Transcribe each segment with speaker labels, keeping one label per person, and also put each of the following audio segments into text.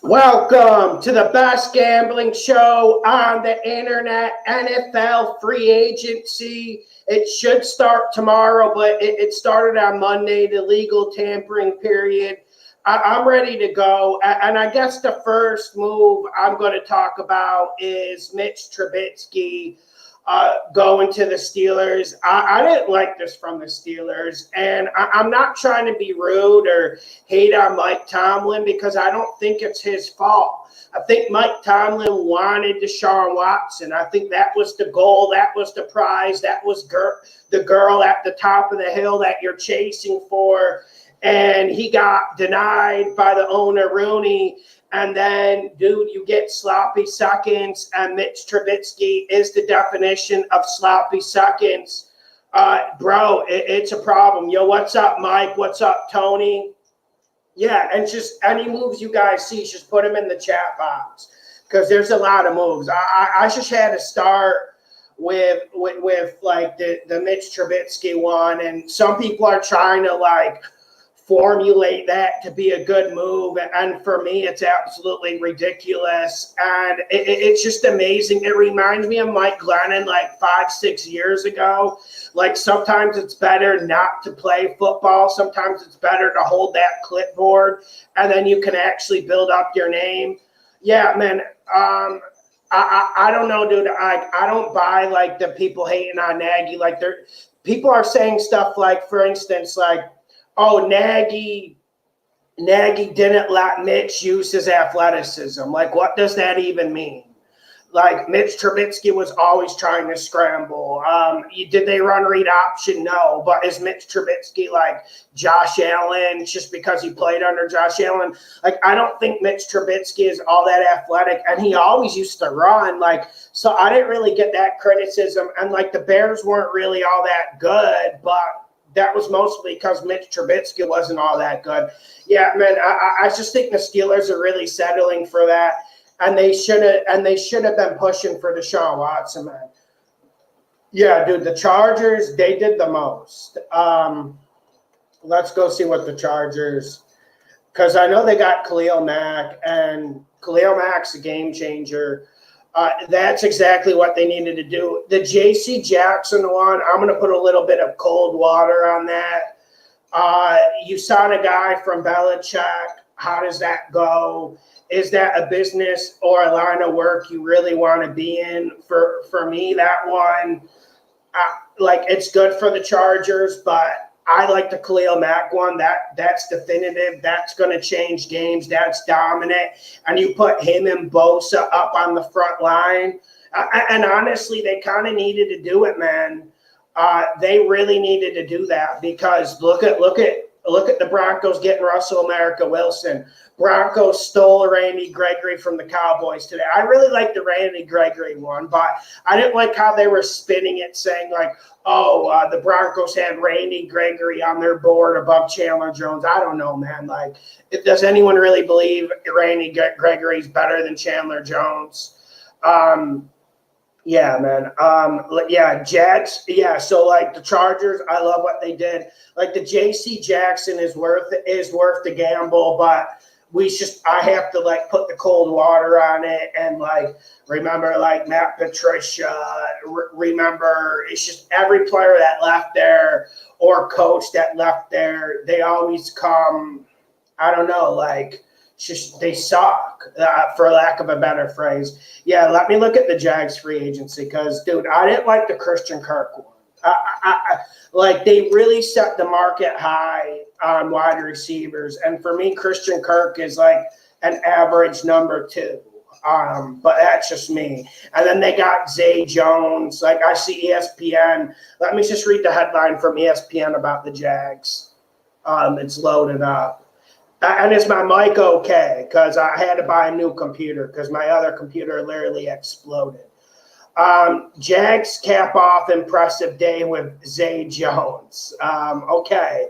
Speaker 1: Welcome to the best gambling show on the internet, NFL free agency. It should start tomorrow, but it started on Monday, the legal tampering period. I'm ready to go. And I guess the first move I'm going to talk about is Mitch Trubitsky going to the Steelers. I didn't like this from the Steelers, and I'm not trying to be rude or hate on Mike Tomlin because I don't think it's his fault. I think Mike Tomlin wanted Deshaun Watson. I think that was the goal. That was the prize. That was the girl at the top of the hill that you're chasing for. And he got denied by the owner, Rooney. And then, dude, you get sloppy seconds, and Mitch Trubitsky is the definition of sloppy seconds. Bro, it's a problem. Yo, what's up, Mike? What's up, Tony? Yeah, and just any moves you guys see, just put them in the chat box because there's a lot of moves. I just had to start with like the Mitch Trubitsky one, and some people are trying to like formulate that to be a good move, and for me it's absolutely ridiculous, and it's just amazing. It reminds me of Mike Glennon like 5-6 years ago. Like sometimes it's better not to play football, sometimes it's better to hold that clipboard and then you can actually build up your name. Yeah, man. I don't know, dude. I don't buy like the people hating on Nagy. Like people are saying stuff like, for instance, like, oh, Nagy didn't let Mitch use his athleticism. Like, what does that even mean? Like, Mitch Trubitsky was always trying to scramble. Did they run read option? No. But is Mitch Trubitsky like Josh Allen just because he played under Josh Allen? Like, I don't think Mitch Trubitsky is all that athletic, and he always used to run. Like, so I didn't really get that criticism. And, like, the Bears weren't really all that good, but that was mostly because Mitch Trubitsky wasn't all that good. Yeah, man, I just think the Steelers are really settling for that, and they should have been pushing for Deshaun Watson, man. Yeah, dude, the Chargers, they did the most. Let's go see what the Chargers, because I know they got Khalil Mack, and Khalil Mack's a game changer. That's exactly what they needed to do. The J.C. Jackson one, I'm going to put a little bit of cold water on that. You signed a guy from Belichick. How does that go? Is that a business or a line of work you really want to be in? For me, that one, like, it's good for the Chargers, but I like the Khalil Mack one. That's definitive. That's going to change games. That's dominant. And you put him and Bosa up on the front line. And honestly, they kind of needed to do it, man. They really needed to do that because look at the Broncos getting Russell America Wilson. Broncos stole Randy Gregory from the Cowboys today. I really like the Randy Gregory one, but I didn't like how they were spinning it, saying like, oh, the Broncos had Randy Gregory on their board above Chandler Jones. I don't know, man. Like, does anyone really believe Randy Gregory's better than Chandler Jones? Yeah, man. Yeah, Jets. Yeah, so like the Chargers, I love what they did. Like the J.C. Jackson is worth the gamble, but I have to like put the cold water on it and like remember like Matt Patricia. Remember, it's just every player that left there or coach that left there, they always come. I don't know, like. Just they suck, for lack of a better phrase. Yeah, let me look at the Jags free agency because, dude, I didn't like the Christian Kirk one. Like, they really set the market high on wide receivers. And for me, Christian Kirk is like an average number 2. But that's just me. And then they got Zay Jones. Like, I see ESPN. Let me just read the headline from ESPN about the Jags. It's loaded up. And is my mic okay? Because I had to buy a new computer because my other computer literally exploded. Jags cap off impressive day with Zay Jones. Okay.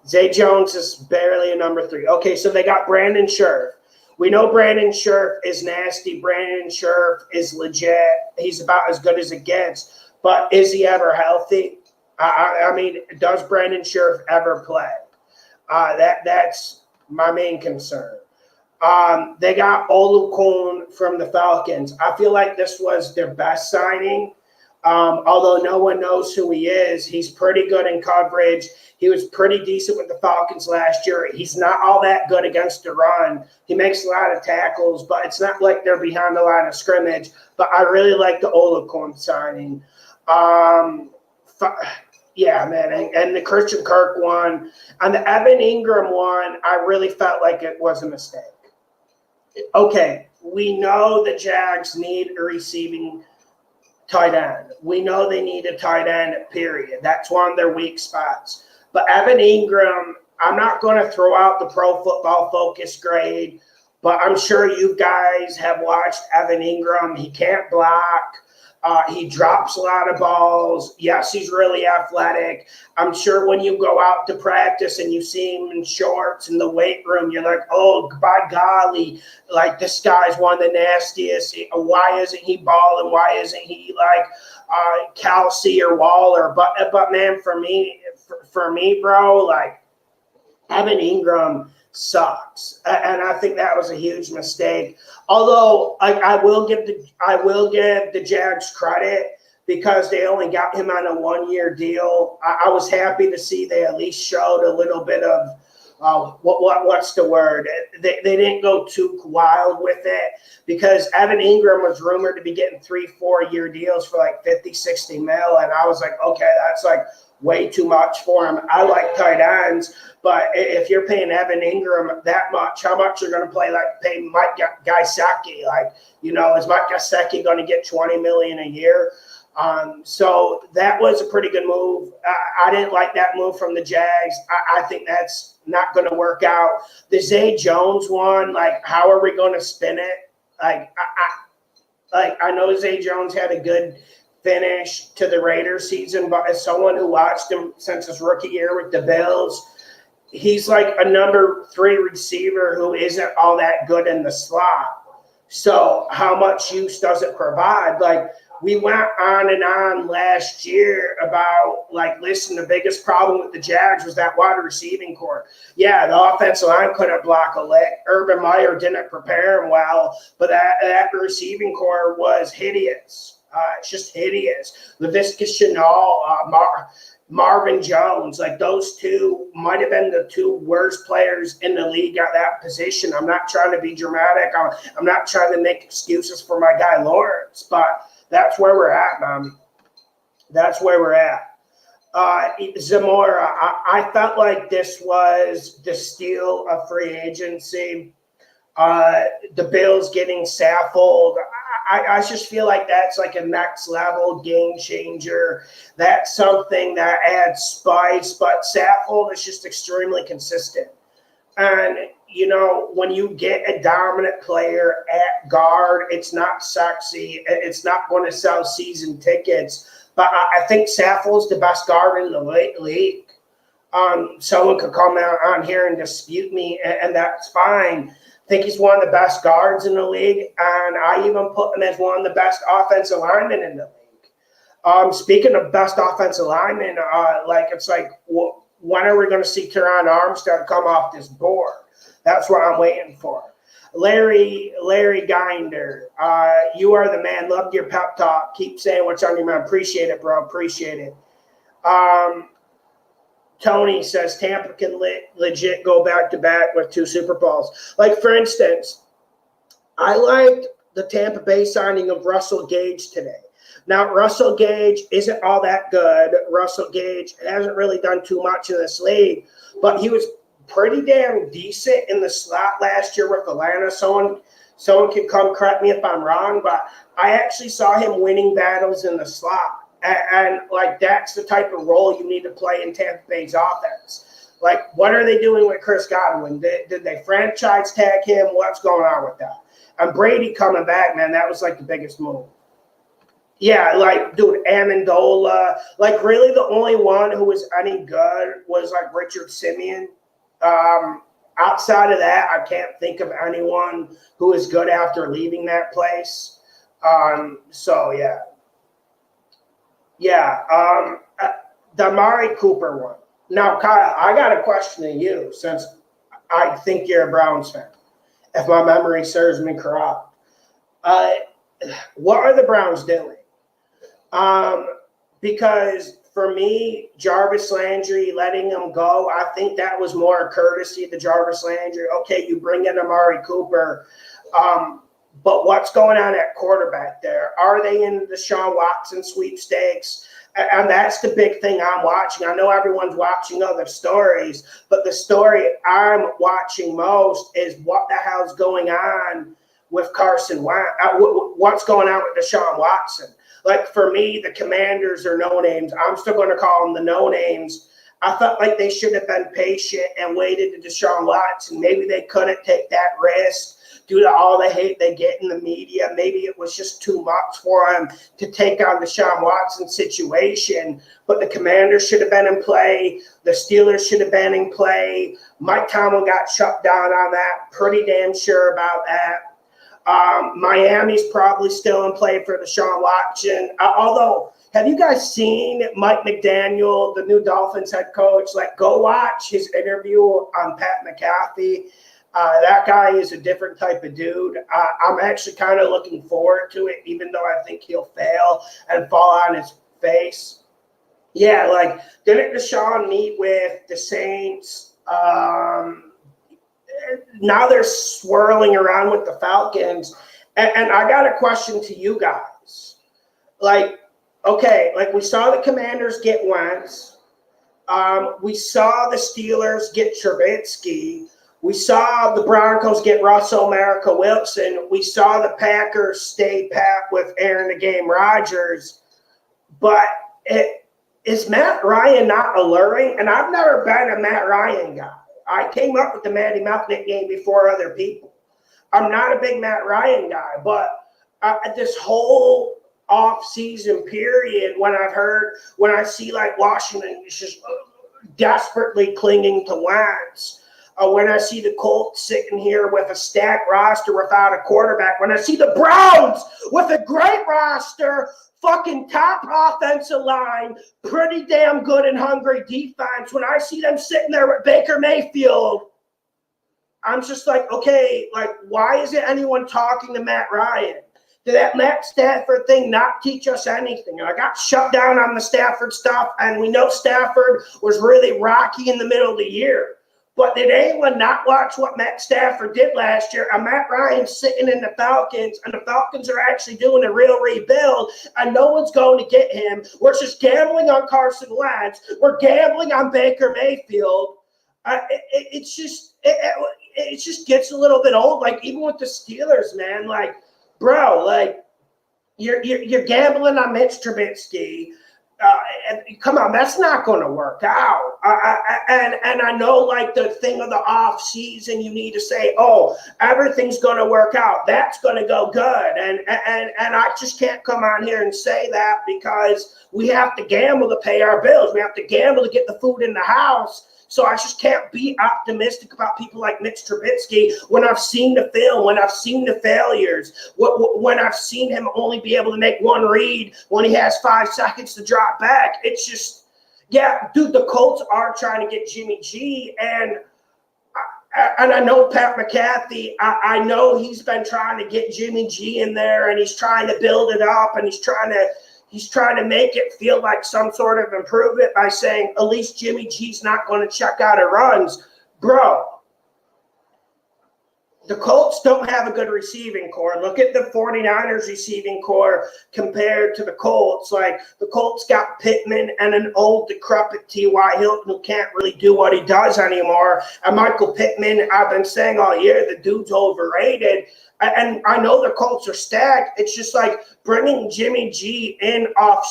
Speaker 1: Zay Jones is barely a number 3. Okay, so they got Brandon Scherff. We know Brandon Scherff is nasty. Brandon Scherff is legit. He's about as good as it gets. But is he ever healthy? I mean, does Brandon Scherff ever play? That's my main concern. They got Olukun from the Falcons. I feel like this was their best signing. Although no one knows who he is, he's pretty good in coverage. He was pretty decent with the Falcons last year. He's not all that good against the run. He makes a lot of tackles, but it's not like they're behind the line of scrimmage. But I really like the Olukun signing. Yeah, man. And the Christian Kirk one. And the Evan Ingram one, I really felt like it was a mistake. Okay, we know the Jags need a receiving tight end. We know they need a tight end, period. That's one of their weak spots. But Evan Ingram, I'm not going to throw out the Pro Football Focus grade, but I'm sure you guys have watched Evan Ingram. He can't block. He drops a lot of balls. Yes, he's really athletic. I'm sure when you go out to practice and you see him in shorts in the weight room, you're like, oh, by golly, like this guy's one of the nastiest. Why isn't he balling? Why isn't he like Kelsey or Waller? But man, for me, bro, like Evan Ingram sucks, and I think that was a huge mistake. Although I will give the Jags credit because they only got him on a 1-year deal. I was happy to see they at least showed a little bit of what's the word? They didn't go too wild with it because Evan Ingram was rumored to be getting 3-4 year deals for like 50-60 mil, and I was like, okay, that's like way too much for him. I like tight ends, but if you're paying Evan Ingram that much, how much you're going to pay Mike Gesicki? Like, is Mike Gesicki going to get $20 million a year? So that was a pretty good move. I didn't like that move from the Jags. I think that's not going to work out. The Zay Jones one, like, how are we going to spin it? I know Zay Jones had a good finish to the Raiders season, but as someone who watched him since his rookie year with the Bills, he's like a number 3 receiver who isn't all that good in the slot. So how much use does it provide? Like, we went on and on last year about, like, listen, the biggest problem with the Jags was that wide receiving core. Yeah, the offensive line couldn't block a lick. Urban Meyer didn't prepare him well, but that receiving core was hideous. It's just hideous. Laviska Shenault, Marvin Jones, like those two might have been the 2 worst players in the league at that position. I'm not trying to be dramatic. I'm not trying to make excuses for my guy Lawrence, but that's where we're at, man. That's where we're at. Zamora, I felt like this was the steal of free agency. The Bills getting Saffold. I just feel like that's like a next level game changer. That's something that adds spice, but Saffold is just extremely consistent. And, when you get a dominant player at guard, it's not sexy. It's not going to sell season tickets. But I think Saffold's the best guard in the league. Someone could come out on here and dispute me, and that's fine. I think he's one of the best guards in the league, and I even put him as one of the best offensive linemen in the league. Speaking of best offensive linemen, when are we going to see Teron Armstead come off this board? That's what I'm waiting for. Larry Ginder, you are the man. Loved your pep talk. Keep saying what's on your mind. Appreciate it, bro. Appreciate it. Tony says Tampa can legit go back-to-back with 2 Super Bowls. Like, for instance, I liked the Tampa Bay signing of Russell Gage today. Now, Russell Gage isn't all that good. Russell Gage hasn't really done too much in this league, but he was pretty damn decent in the slot last year with Atlanta. Someone can come correct me if I'm wrong, but I actually saw him winning battles in the slot. And like, that's the type of role you need to play in Tampa Bay's offense. Like, what are they doing with Chris Godwin? Did they franchise tag him? What's going on with that? And Brady coming back, man, that was like the biggest move. Yeah, like, dude, Amendola. Like, really the only one who was any good was like Richard Simeon. Outside of that, I can't think of anyone who is good after leaving that place. So, yeah. Yeah, the Amari Cooper one. Now, Kyle, I got a question to you since I think you're a Browns fan. if my memory serves me correct. What are the Browns doing? Because for me, Jarvis Landry letting him go, I think that was more a courtesy to Jarvis Landry. Okay, you bring in Amari Cooper, but what's going on at quarterback there? Are they in the Deshaun Watson sweepstakes? And that's the big thing I'm watching. I know everyone's watching other stories, but the story I'm watching most is what the hell's going on with Carson Wentz. What's going on with Deshaun Watson? Like, for me, the Commanders are no-names. I'm still going to call them the no-names. I felt like they should have been patient and waited to Deshaun Watson. Maybe they couldn't take that risk due to all the hate they get in the media. Maybe it was just too much for them to take on the Deshaun Watson situation. But the Commanders should have been in play. The Steelers should have been in play. Mike Tomlin got shut down on that. Pretty damn sure about that. Miami's probably still in play for Deshaun Watson. Although, have you guys seen Mike McDaniel, the new Dolphins head coach? Like, go watch his interview on Pat McAfee. That guy is a different type of dude. I'm actually kind of looking forward to it, even though I think he'll fail and fall on his face. Yeah, like, didn't Deshaun meet with the Saints? Now they're swirling around with the Falcons. And I got a question to you guys. Like, okay, like, we saw the Commanders get Wentz. We saw the Steelers get Trubitsky. We saw the Broncos get Russell America Wilson. We saw the Packers stay pat with Aaron the Game Rodgers. But is Matt Ryan not alluring? And I've never been a Matt Ryan guy. I came up with the Matty Mouth nickname before other people. I'm not a big Matt Ryan guy, but this whole off-season period, when I see like Washington is just desperately clinging to Wentz, when I see the Colts sitting here with a stacked roster without a quarterback, when I see the Browns with a great roster, fucking top offensive line, pretty damn good and hungry defense, when I see them sitting there with Baker Mayfield, I'm just like, okay, like, why isn't anyone talking to Matt Ryan? Did that Matt Stafford thing not teach us anything? And I got shut down on the Stafford stuff, and we know Stafford was really rocky in the middle of the year. But did anyone not watch what Matt Stafford did last year? And Matt Ryan's sitting in the Falcons, and the Falcons are actually doing a real rebuild, and no one's going to get him. We're just gambling on Carson Wentz. We're gambling on Baker Mayfield. It just gets a little bit old. Like, even with the Steelers, man, like, bro, like, you're gambling on Mitch Trubitsky. Come on, that's not going to work out. And I know, like, the thing of the off season, you need to say, oh, everything's going to work out. That's going to go good. And I just can't come on here and say that, because we have to gamble to pay our bills. We have to gamble to get the food in the house. So I just can't be optimistic about people like Mitch Trubitsky when I've seen the film, when I've seen the failures, when I've seen him only be able to make one read when he has 5 seconds to drop back. It's just, yeah, dude, the Colts are trying to get Jimmy G, and I know Pat McAfee, I know he's been trying to get Jimmy G in there, and he's trying to build it up, and he's trying to make it feel like some sort of improvement by saying at least Jimmy G's not going to check out of runs. Bro, the Colts don't have a good receiving core. Look at the 49ers receiving core compared to the Colts. Like, the Colts got Pittman and an old decrepit T.Y. Hilton who can't really do what he does anymore. And Michael Pittman, I've been saying all year, the dude's overrated. And I know the Colts are stacked. It's just like bringing Jimmy G in off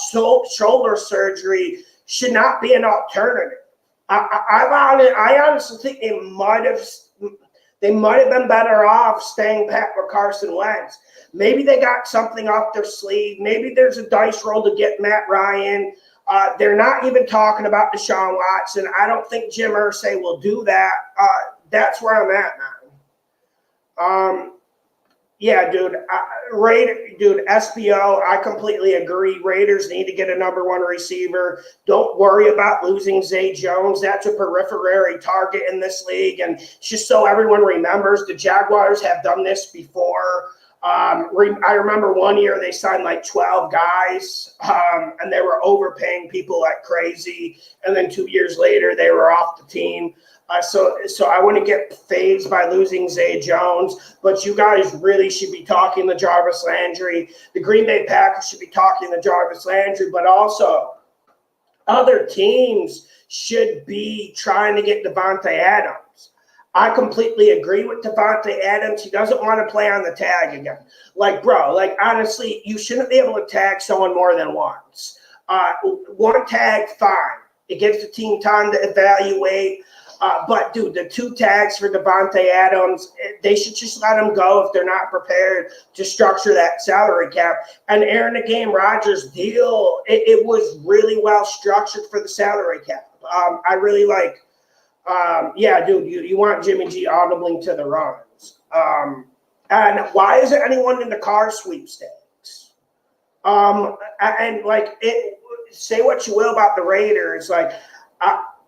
Speaker 1: shoulder surgery should not be an alternative. I honestly think they might have been better off staying pat with Carson Wentz. Maybe they got something off their sleeve. Maybe there's a dice roll to get Matt Ryan. They're not even talking about Deshaun Watson. I don't think Jim Irsay will do that. That's where I'm at now. Yeah, dude. SBO, I completely agree. Raiders need to get a number one receiver. Don't worry about losing Zay Jones. That's a periphery target in this league. And just so everyone remembers, the Jaguars have done this before. I remember one year they signed like 12 guys, and they were overpaying people like crazy. And then 2 years later, they were off the team. So I wouldn't get fazed by losing Zay Jones, but you guys really should be talking to Jarvis Landry. The Green Bay Packers should be talking to Jarvis Landry, but also other teams should be trying to get Devontae Adams. I completely agree with Devontae Adams. He doesn't want to play on the tag again. Honestly, you shouldn't be able to tag someone more than once. One tag, fine. It gives the team time to evaluate. But, dude, the 2 tags for Devontae Adams, they should just let him go if they're not prepared to structure that salary cap. And Aaron, the Game Rodgers deal, it was really well structured for the salary cap. I really like, dude, you want Jimmy G audibling to the runs. And why isn't anyone in the car sweepstakes? Say what you will about the Raiders,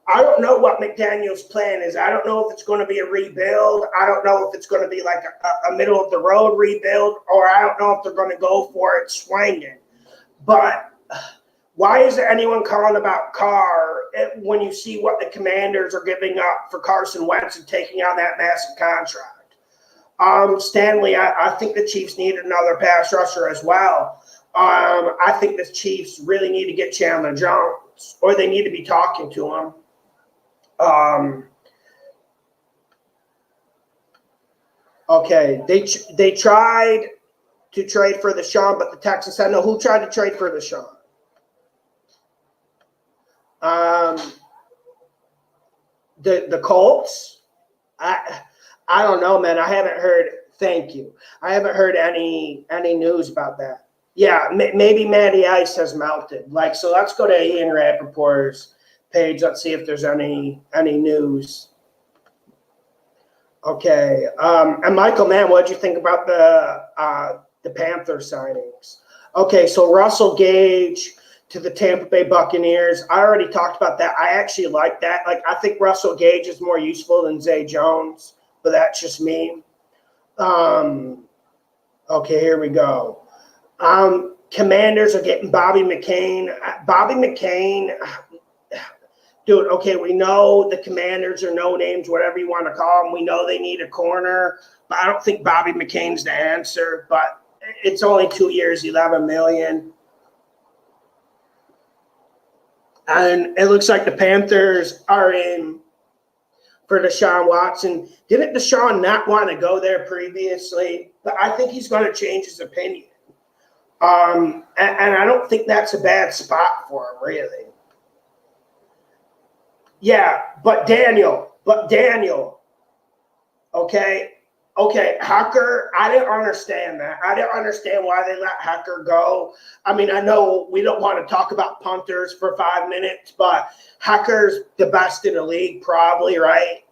Speaker 1: I don't know what McDaniel's plan is. I don't know if it's going to be a rebuild. I don't know if it's going to be like a middle-of-the-road rebuild, or I don't know if they're going to go for it swinging. But why isn't anyone calling about Carr when you see what the Commanders are giving up for Carson Wentz and taking on that massive contract? Stanley, I think the Chiefs need another pass rusher as well. I think the Chiefs really need to get Chandler Jones, or they need to be talking to him. Okay, they tried to trade for Deshaun, but the Texans said no. Who tried to trade for Deshaun? The Colts. I don't know, man. I haven't heard. Thank you. I haven't heard any news about that. Yeah, maybe Matty Ice has melted. So let's go to Ian Rappaport's page. Let's see if there's any news. Okay. And Michael, man, what did you think about the Panther signings? Okay, so Russell Gage to the Tampa Bay Buccaneers. I already talked about that. I actually like that. I think Russell Gage is more useful than Zay Jones, but that's just me. Okay, here we go. Commanders are getting Bobby McCain. Dude, okay, we know the Commanders are no names, whatever you want to call them. We know they need a corner, but I don't think Bobby McCain's the answer. But it's only 2 years, $11 million. And it looks like the Panthers are in for Deshaun Watson. Didn't Deshaun not want to go there previously? But I think he's going to change his opinion. And I don't think that's a bad spot for him, really. Yeah, but Daniel. Okay, Hucker, I didn't understand that. I didn't understand why they let Hucker go. I mean, I know we don't want to talk about punters for 5 minutes, but Hucker's the best in the league, probably, right?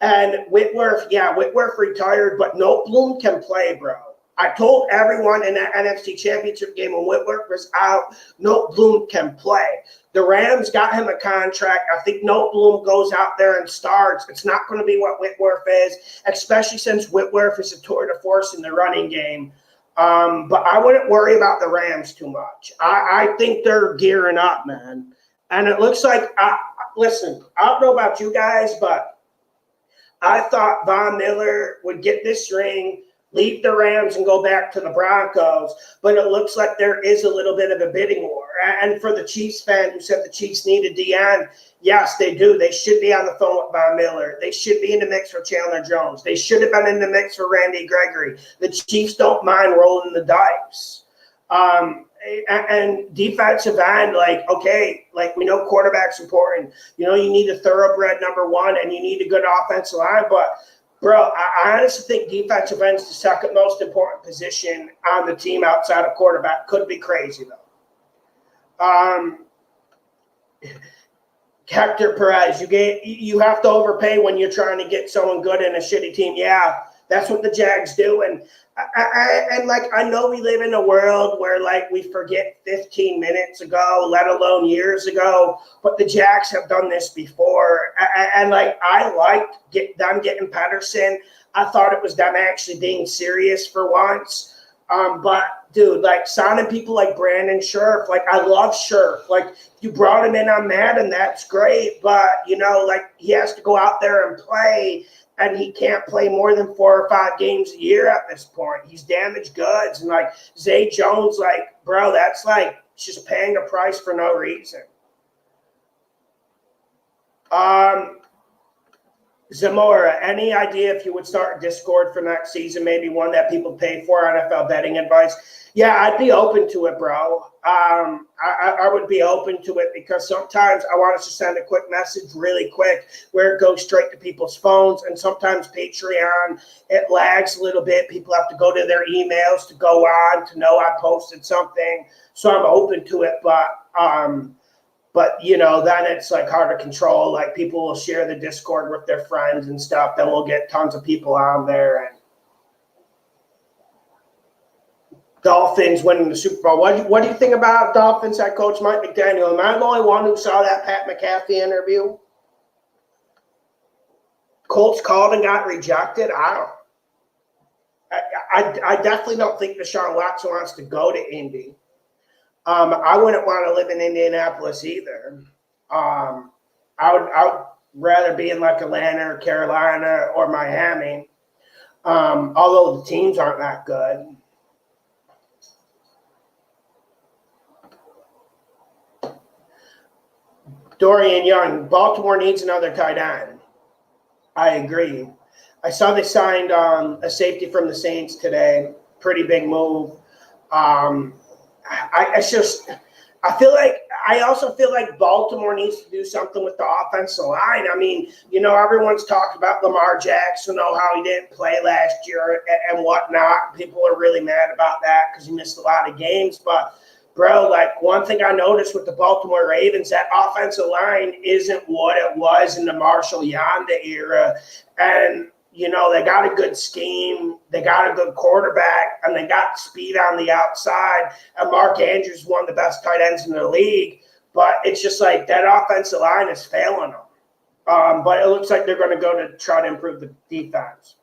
Speaker 1: And Whitworth retired, but Noteboom can play, bro. I told everyone in that NFC Championship game when Whitworth was out, Noteboom can play. The Rams got him a contract. I think Noteboom goes out there and starts. It's not going to be what Whitworth is, especially since Whitworth is a tour de force in the running game. But I wouldn't worry about the Rams too much. I think they're gearing up, man. And it looks like, listen, I don't know about you guys, but I thought Von Miller would get this ring, leave the Rams and go back to the Broncos, but it looks like there is a little bit of a bidding war. And for the Chiefs fan who said the Chiefs needed Deion, yes, they do. They should be on the phone with Von Miller. They should be in the mix for Chandler Jones. They should have been in the mix for Randy Gregory. The Chiefs don't mind rolling the dice. And defensive end, we know quarterback's important. You need a thoroughbred number one, and you need a good offensive line, but bro, I honestly think defensive end is the second most important position on the team outside of quarterback. Could be crazy, though. Hector Perez, you have to overpay when you're trying to get someone good in a shitty team. Yeah, That's what the Jags do. And I know we live in a world where like we forget 15 minutes ago, let alone years ago, but the Jags have done this before. And I liked them getting Pedersen. I thought it was them actually being serious for once. But dude, like signing people like Brandon Scherf, like I love Scherf. Like you brought him in on Madden, that's great. But like he has to go out there and play. And he can't play more than 4 or 5 games a year at this point. He's damaged goods. And like Zay Jones, like, bro, that's like just paying a price for no reason. Zamora, any idea if you would start a Discord for next season, maybe one that people pay for, NFL betting advice? Yeah, I'd be open to it, bro. I would be open to it because sometimes I want us to send a quick message really quick where it goes straight to people's phones. And sometimes Patreon, it lags a little bit. People have to go to their emails to go on to know I posted something. So I'm open to it, but then it's like hard to control. Like people will share the Discord with their friends and stuff. Then we'll get tons of people on there. And Dolphins winning the Super Bowl. What do you think about Dolphins head coach Mike McDaniel? Am I the only one who saw that Pat McAfee interview? Colts called and got rejected. I definitely don't think Deshaun Watson wants to go to Indy. I wouldn't want to live in Indianapolis either. I would rather be in like Atlanta or Carolina or Miami, although the teams aren't that good. Dorian Young, Baltimore needs another tight end. I agree. I saw they signed a safety from the Saints today. Pretty big move. I also feel like Baltimore needs to do something with the offensive line. I mean, everyone's talked about Lamar Jackson, how he didn't play last year and whatnot. People are really mad about that because he missed a lot of games. But, bro, like one thing I noticed with the Baltimore Ravens, that offensive line isn't what it was in the Marshall Yanda era. And they got a good scheme, they got a good quarterback, and they got speed on the outside. And Mark Andrews is one of the best tight ends in the league. But it's just like that offensive line is failing them. But it looks like they're going to go to try to improve the defense.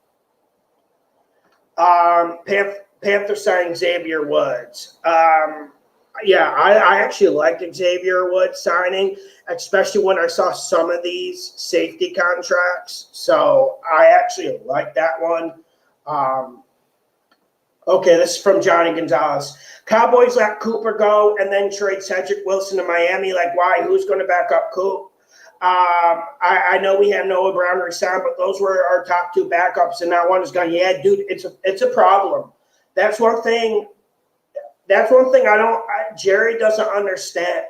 Speaker 1: Panther signing Xavier Woods. I actually liked Xavier Woods signing, especially when I saw some of these safety contracts. So I actually like that one. Okay, this is from Johnny Gonzalez. Cowboys let Cooper go and then trade Cedric Wilson to Miami. Like, why? Who's going to back up Coop? I know we have Noah Brown resigned, but those were our top 2 backups, and now one is gone. Yeah, dude, it's a problem. That's one thing Jerry doesn't understand.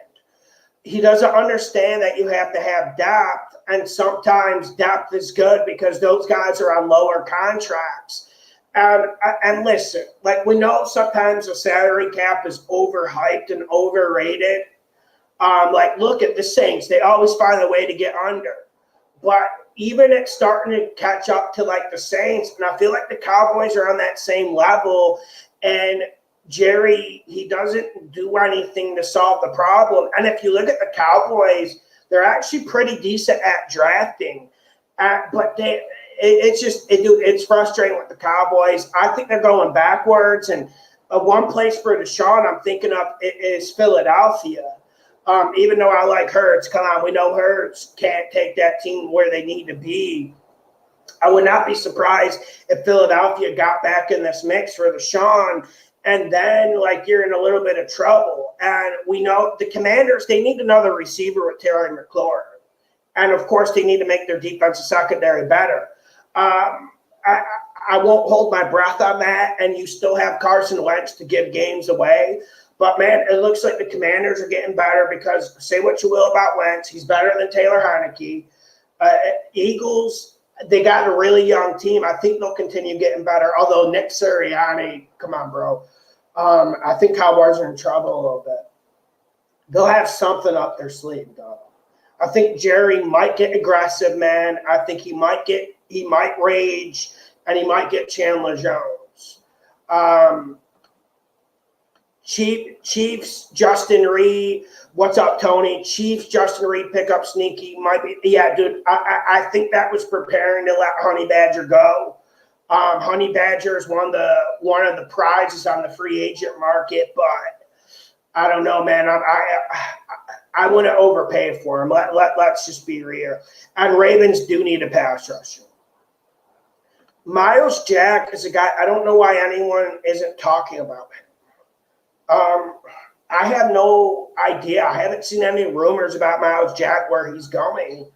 Speaker 1: He doesn't understand that you have to have depth, and sometimes depth is good because those guys are on lower contracts. And listen, like we know sometimes the salary cap is overhyped and overrated. Like look at the Saints. They always find a way to get under. But even it's starting to catch up to like the Saints, and I feel like the Cowboys are on that same level. And Jerry, he doesn't do anything to solve the problem. And if you look at the Cowboys, they're actually pretty decent at drafting. But it's frustrating with the Cowboys. I think they're going backwards. And one place for Deshaun I'm thinking of is Philadelphia. Even though I like Hurts, come on, we know Hurts can't take that team where they need to be. I would not be surprised if Philadelphia got back in this mix for Deshaun. And then, like, you're in a little bit of trouble. And we know the Commanders, they need another receiver with Terry McLaurin. And, of course, they need to make their defensive secondary better. I won't hold my breath on that. And you still have Carson Wentz to give games away. But, man, it looks like the Commanders are getting better because say what you will about Wentz. He's better than Taylor Heineke. Eagles, they got a really young team. I think they'll continue getting better. Although Nick Sirianni, come on, bro. I think Cowboys are in trouble a little bit. They'll have something up their sleeve, though. I think Jerry might get aggressive, man. I think he might rage and he might get Chandler Jones. Chiefs, Justin Reed. What's up, Tony? Chiefs, Justin Reed pick up sneaky. Might be, yeah, dude. I think that was preparing to let Honey Badger go. Honey Badger is one of the prizes on the free agent market, but I don't know, man. I wouldn't overpay for him. Let's just be real. And Ravens do need a pass rusher. Miles Jack is a guy, I don't know why anyone isn't talking about him. I have no idea. I haven't seen any rumors about Miles Jack where he's going.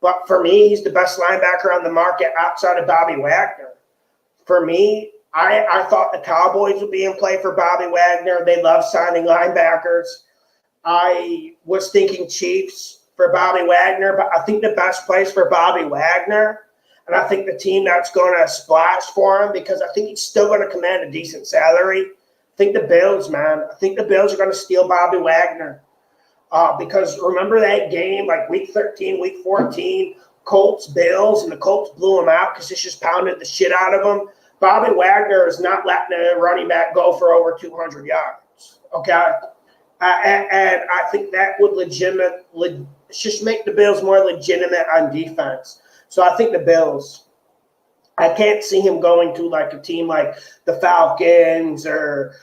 Speaker 1: But for me, he's the best linebacker on the market outside of Bobby Wagner. For me, I thought the Cowboys would be in play for Bobby Wagner. They love signing linebackers. I was thinking Chiefs for Bobby Wagner, but I think the best place for Bobby Wagner, and I think the team that's going to splash for him, because I think he's still going to command a decent salary. I think the Bills, man. I think the Bills are going to steal Bobby Wagner. Because remember that game, like week 13, week 14, Colts, Bills, and the Colts blew them out because it's just pounded the shit out of them. Bobby Wagner is not letting a running back go for over 200 yards, okay? And I think that would just make the Bills more legitimate on defense. So I think the Bills. I can't see him going to like a team like the Falcons or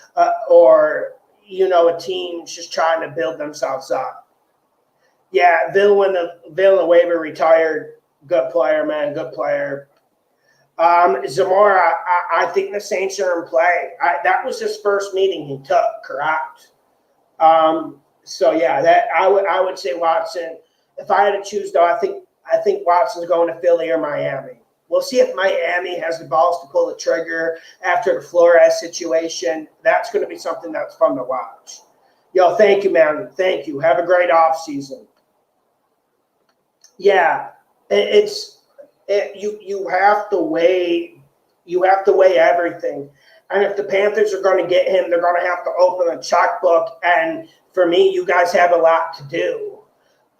Speaker 1: a team just trying to build themselves up. Yeah, Villanueva retired. Good player, man. Good player. Zamora, I think the Saints are in play. That was his first meeting he took, correct? So yeah, that I would say Watson. If I had to choose, though, I think Watson's going to Philly or Miami. We'll see if Miami has the balls to pull the trigger after the Flores situation. That's going to be something that's fun to watch. Yo, thank you, man. Thank you. Have a great off season. Yeah, you have to weigh everything. And if the Panthers are going to get him, they're going to have to open a checkbook. And for me, you guys have a lot to do.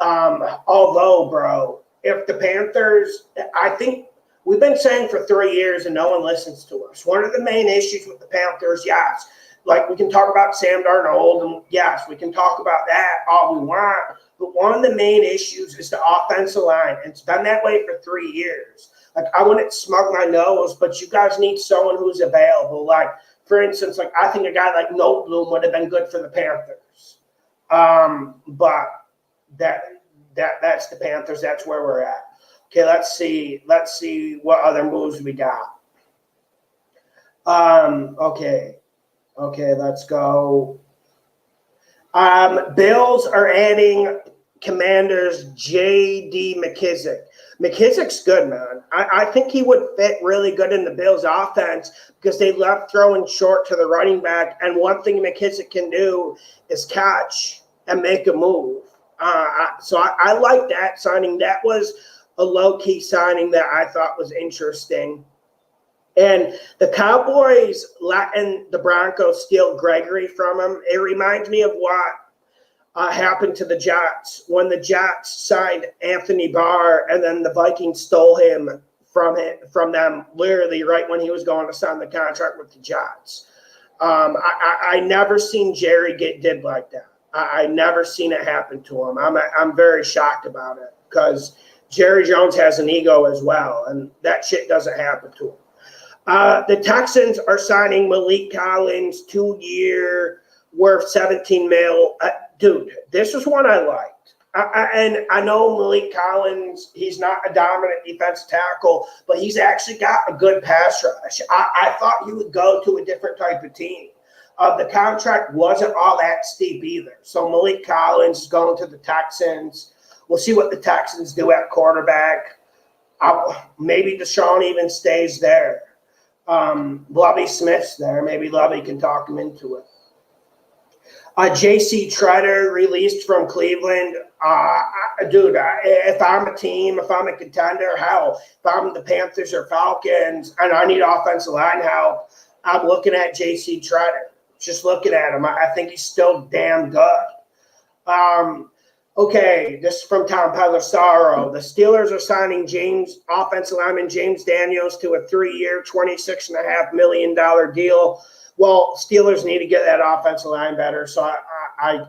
Speaker 1: Although, bro, if the Panthers, I think we've been saying for 3 years and no one listens to us. One of the main issues with the Panthers, yes, like we can talk about Sam Darnold, and yes, we can talk about that all we want. But one of the main issues is the offensive line. And it's been that way for 3 years. Like, I wouldn't smug my nose, but you guys need someone who's available. Like, for instance, like I think a guy like Notebloom would have been good for the Panthers. But that's the Panthers. That's where we're at. Okay, let's see what other moves we got. Okay, let's go. Bills are adding Commanders J.D. McKissick. McKissick's good, man. I think he would fit really good in the Bills' offense because they love throwing short to the running back. And one thing McKissick can do is catch and make a move. So I like that signing. That was a low-key signing that I thought was interesting. And the Cowboys letting the Broncos steal Gregory from him, it reminds me of what happened to the Jets when the Jets signed Anthony Barr and then the Vikings stole him from them literally right when he was going to sign the contract with the Jets. I never seen Jerry get did like that. I never seen it happen to him. I'm very shocked about it because Jerry Jones has an ego as well, and that shit doesn't happen to him. The Texans are signing Malik Collins, 2-year, worth $17 million. Dude, this is one I liked. And I know Malik Collins, he's not a dominant defensive tackle, but he's actually got a good pass rush. I thought he would go to a different type of team. The contract wasn't all that steep either. So Malik Collins is going to the Texans. We'll see what the Texans do at quarterback. Maybe Deshaun even stays there. Lovie Smith's there. Maybe Lovie can talk him into it. J.C. Trotter released from Cleveland. Dude, if I'm a team, if I'm a contender, hell, if I'm the Panthers or Falcons and I need offensive line help, I'm looking at J.C. Trotter. Just looking at him. I think he's still damn good. Okay, this is from Tom Pelissaro. The Steelers are signing offensive lineman James Daniels to a 3-year, $26.5 million deal. Well, Steelers need to get that offensive line better, so I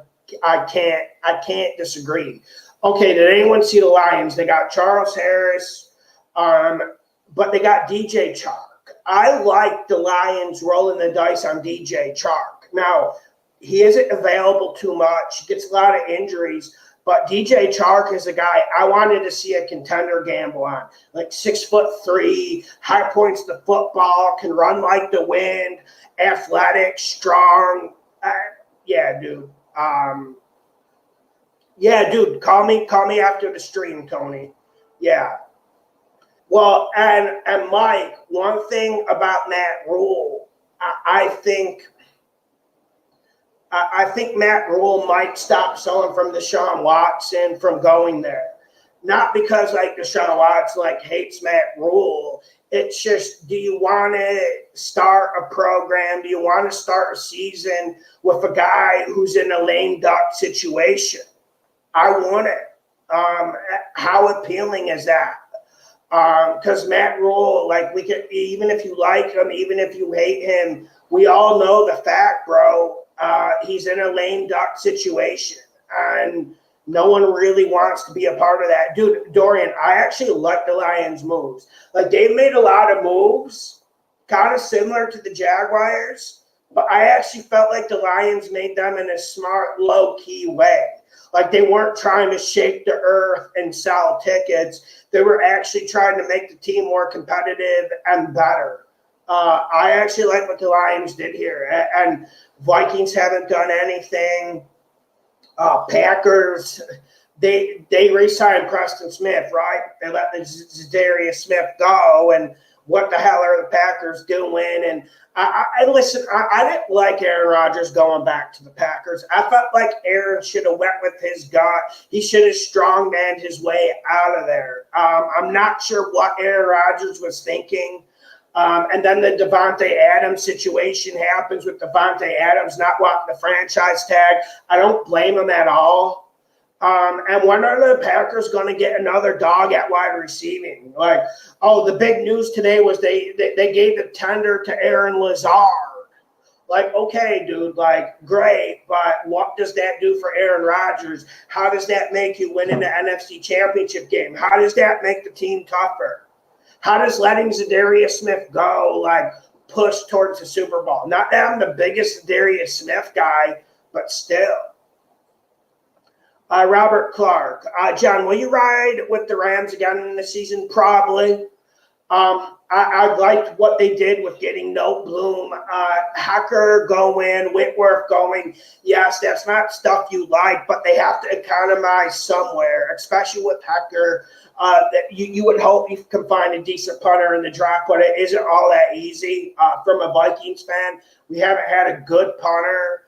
Speaker 1: can't disagree. Okay, did anyone see the Lions? They got Charles Harris, but they got DJ Chark. I like the Lions rolling the dice on DJ Chark. Now, he isn't available too much. He gets a lot of injuries. But DJ Chark is a guy I wanted to see a contender gamble on. Like 6'3", high points the football, can run like the wind, athletic, strong. Yeah, dude. Call me after the stream, Tony. Yeah. Well, and Mike, one thing about Matt Rule, I think Matt Rule might stop someone from Deshaun Watson from going there. Not because Deshaun Watson hates Matt Rule. It's just, do you want to start a program? Do you want to start a season with a guy who's in a lame duck situation? I want it. How appealing is that? Because Matt Rule, we could, even if you like him, even if you hate him, we all know the fact, bro. He's in a lame duck situation, and no one really wants to be a part of that. Dude, Dorian, I actually like the Lions' moves. They've made a lot of moves, kind of similar to the Jaguars, but I actually felt like the Lions made them in a smart, low-key way. They weren't trying to shake the earth and sell tickets. They were actually trying to make the team more competitive and better. I actually like what the Lions did here. And Vikings haven't done anything. Packers, they re-signed Preston Smith, right? They let the Zadarius Smith go, and what the hell are the Packers doing? And I didn't like Aaron Rodgers going back to the Packers. I felt like Aaron should have went with his gut. He should have strongmanned his way out of there. I'm not sure what Aaron Rodgers was thinking. And then the Devontae Adams situation happens with Devontae Adams not wanting the franchise tag. I don't blame him at all. And when are the Packers going to get another dog at wide receiving? The big news today was they gave the tender to Aaron Lazard. Okay, dude, great, but what does that do for Aaron Rodgers? How does that make you win in the NFC Championship game? How does that make the team tougher? How does letting Zadarius Smith go, push towards the Super Bowl? Not that I'm the biggest Zadarius Smith guy, but still. Robert Clark. John, will you ride with the Rams again in the season? Probably. I liked what they did with getting No Bloom. Hacker going, Whitworth going. Yes, that's not stuff you like, but they have to economize somewhere, especially with Hacker. That you would hope you can find a decent punter in the draft, but it isn't all that easy. From a Vikings fan, we haven't had a good punter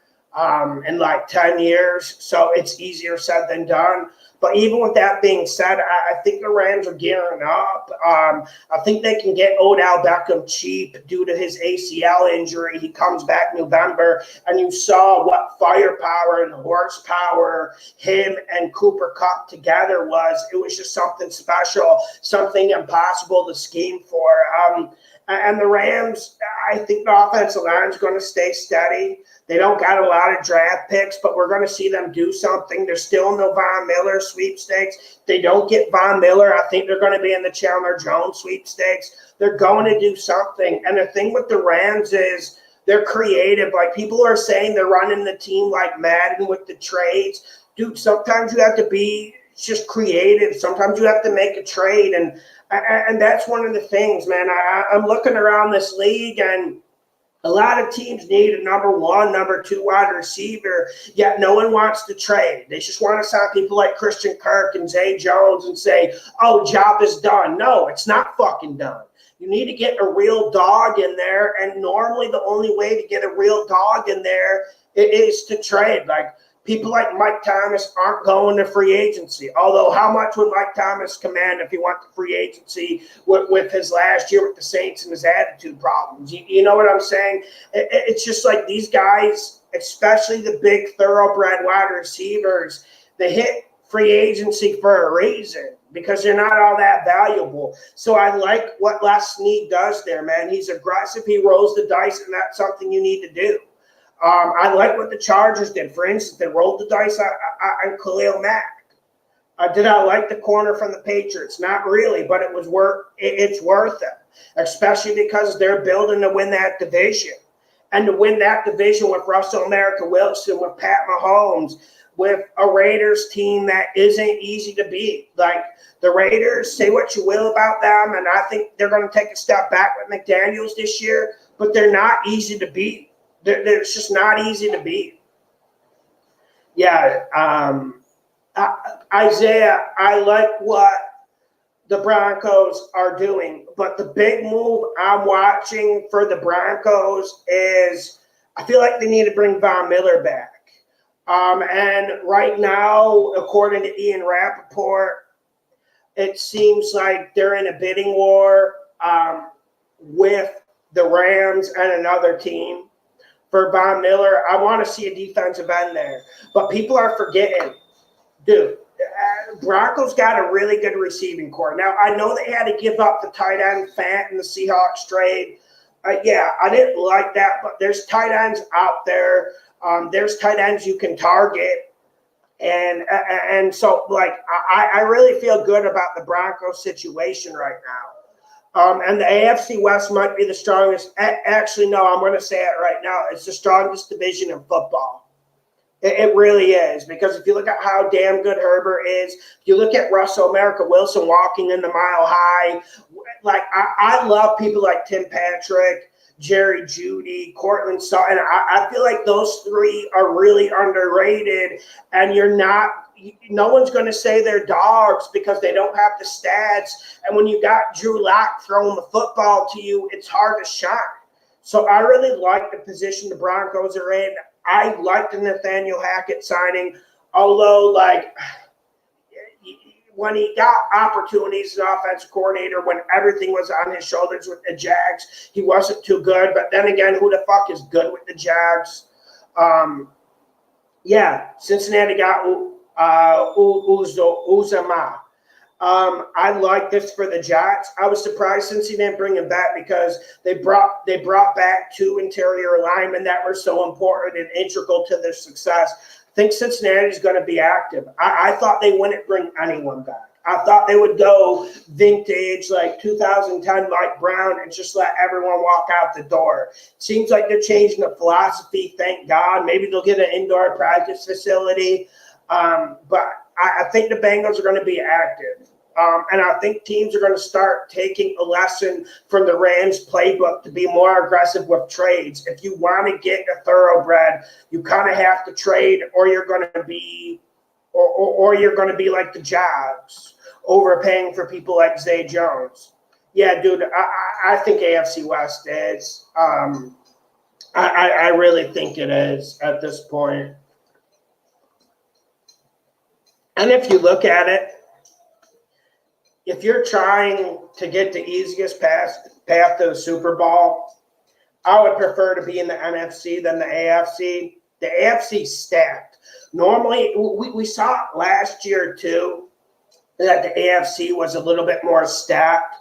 Speaker 1: in 10 years, so it's easier said than done. But even with that being said, I think the Rams are gearing up. I think they can get Odell Beckham cheap due to his ACL injury. He comes back November, and you saw what firepower and horsepower him and Cooper Kupp together was. It was just something special, something impossible to scheme for. And the Rams, I think the offensive line is going to stay steady. They don't got a lot of draft picks, but we're going to see them do something. There's still no Von Miller sweepstakes. They don't get Von Miller. I think they're going to be in the Chandler Jones sweepstakes. They're going to do something. And the thing with the Rams is they're creative. People are saying they're running the team like Madden with the trades. Dude, sometimes you have to be just creative. Sometimes you have to make a trade. And that's one of the things, man. I'm looking around this league, and a lot of teams need a number one, number two wide receiver, yet no one wants to trade. They just want to sign people like Christian Kirk and Zay Jones and say, oh, job is done. No, it's not fucking done. You need to get a real dog in there, and normally the only way to get a real dog in there is to trade. People like Mike Thomas aren't going to free agency. Although how much would Mike Thomas command if he went to free agency with his last year with the Saints and his attitude problems? You know what I'm saying? It's just these guys, especially the big thoroughbred wide receivers, they hit free agency for a reason because they're not all that valuable. So I like what Les Snead does there, man. He's aggressive. He rolls the dice, and that's something you need to do. I like what the Chargers did. For instance, they rolled the dice on Khalil Mack. Did I like the corner from the Patriots? Not really, but it's worth it, especially because they're building to win that division. And to win that division with Russell America Wilson, with Pat Mahomes, with a Raiders team that isn't easy to beat. Like the Raiders, say what you will about them, and I think they're going to take a step back with McDaniels this year, but they're not easy to beat. They're just not easy to beat. Yeah, Isaiah, I like what the Broncos are doing, but the big move I'm watching for the Broncos is I feel like they need to bring Von Miller back. And right now, according to Ian Rappaport, it seems like they're in a bidding war with the Rams and another team for Von Miller. I want to see a defensive end there, but people are forgetting. Dude, Broncos got a really good receiving core. Now, I know they had to give up the tight end Fant in the Seahawks trade. Yeah, I didn't like that, but there's tight ends out there. There's tight ends you can target. And so, like, I really feel good about the Broncos situation right now. And the AFC West might be the strongest. Actually, no, I'm going to say it right now. It's the strongest division in football. It really is, because if you look at how damn good Herbert is, if you look at Russell America Wilson walking in the mile high, like I love people like Tim Patrick, Jerry Jeudy, Cortland Sutton. I feel like those three are really underrated, and no one's going to say they're dogs because they don't have the stats. And when you got Drew Lock throwing the football to you, it's hard to shine. So I really like the position the Broncos are in. I like the Nathaniel Hackett signing, although, like, when he got opportunities as an offensive coordinator, when everything was on his shoulders with the Jags, he wasn't too good. But then again, who the fuck is good with the Jags? Yeah, Cincinnati got Uzama. I like this for the Jets. I was surprised since he didn't bring him back because they brought back two interior linemen that were so important and integral to their success. I think Cincinnati's going to be active. I thought they wouldn't bring anyone back. I thought they would go vintage, like 2010 Mike Brown, and just let everyone walk out the door. Seems like they're changing the philosophy, thank God. Maybe they'll get an indoor practice facility. But I think the Bengals are going to be active. And I think teams are going to start taking a lesson from the Rams playbook to be more aggressive with trades. If you want to get a thoroughbred, you kind of have to trade, or you're going to be like the Jags, overpaying for people like Zay Jones. Yeah, dude, I think AFC West is. I really think it is at this point. And if you look at it, if you're trying to get the easiest path to the Super Bowl, I would prefer to be in the NFC than the AFC. The AFC's stacked. Normally, we saw it last year too, that the AFC was a little bit more stacked.